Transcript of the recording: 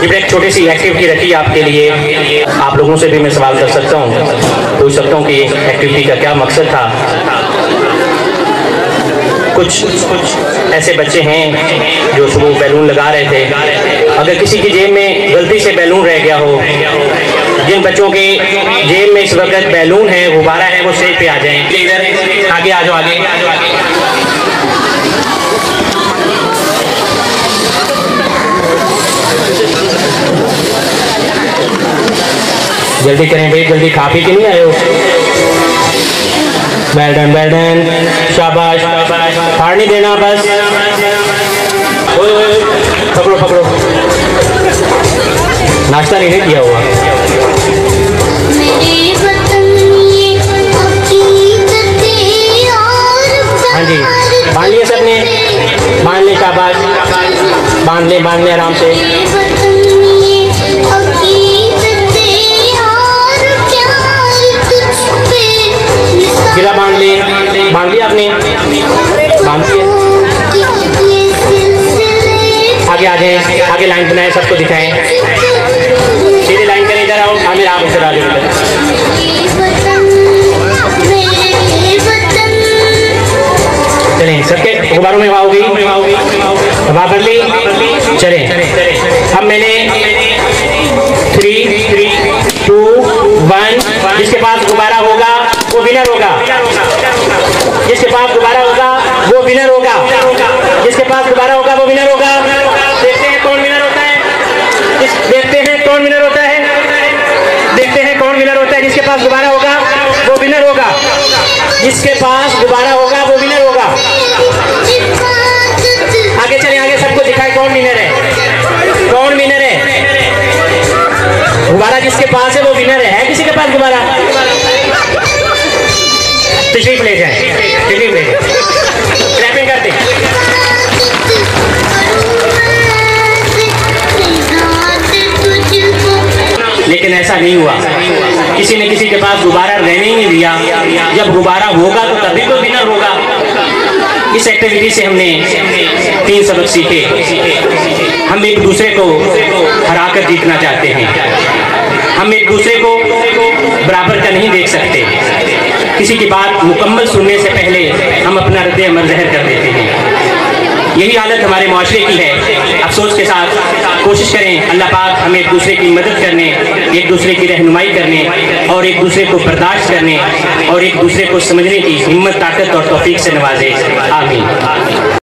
ये एक छोटी सी एक्टिविटी रखी आपके लिए। आप लोगों से भी मैं सवाल कर सकता हूँ, पूछ सकता हूँ कि एक्टिविटी का क्या मकसद था। कुछ ऐसे बच्चे हैं जो सुबह बैलून लगा रहे थे। अगर किसी की जेब में गलती से बैलून रह गया हो, जिन बच्चों के जेब में इस वक्त बैलून है, गुब्बारा है, वो स्टेज पे आ जाएं। इधर आगे आ जाओ, आगे जल्दी करें भाई, जल्दी खा पी के नहीं आए हो। वेल डन, शाबाश, हार नहीं देना बस। पकड़ो पकड़ो, नाश्ता नहीं किया हुआ। हाँ जी, बांध लिया सबने, बांध ले, शाबाश, बांध ले आराम से। गिरा बांध लिया आपने, बांध लिया। आगे आ जाए, आगे लाइन बनाए, सबको दिखाएं, सीधे लाइन करें। इधर आओ, आमिर आप इधर आ जाओ। चलें, सबके गुब्बारों में हवा होगी, हवा भर ली। चलें, अब मैंने 3, 2, 1, जिसके पास गुब्बारा होगा वो विनर होगा। जिसके पास गुब्बारा होगा वो विनर होगा। जिसके पास गुब्बारा होगा वो विनर होगा। देखते हैं कौन विनर होता है। देखते हैं कौन विनर होता है। देखते हैं कौन विनर होता है। जिसके पास गुब्बारा होगा वो विनर होगा। जिसके पास गुब्बारा होगा वो विनर होगा। आगे चले, आगे सबको दिखाए कौन विनर है, कौन विनर है। गुब्बारा जिसके पास है वो विनर है। किसी के पास गुब्बारा? तशरीफ ले जाए, तशरीफ ले जाए, क्लैपिंग करते। लेकिन ऐसा नहीं हुआ, किसी ने किसी के पास गुब्बारा रहने ही नहीं दिया। जब गुब्बारा होगा तो तभी तो विनर होगा। इस एक्टिविटी से हमने 3 सबक सीखे। हम एक दूसरे को हराकर जीतना चाहते हैं। हम एक दूसरे को बराबर का नहीं देख सकते। किसी की बात मुकम्मल सुनने से पहले हम अपना रद्द अमल ज़हर कर देते हैं। यही हालत हमारे माशरे की है। अफसोस के साथ कोशिश करें अल्लाह पाक हमें एक दूसरे की मदद करने, एक दूसरे की रहनुमाई करने और एक दूसरे को बर्दाश्त करने और एक दूसरे को समझने की हिम्मत, ताकत और तौफीक से नवाजे। आमीन।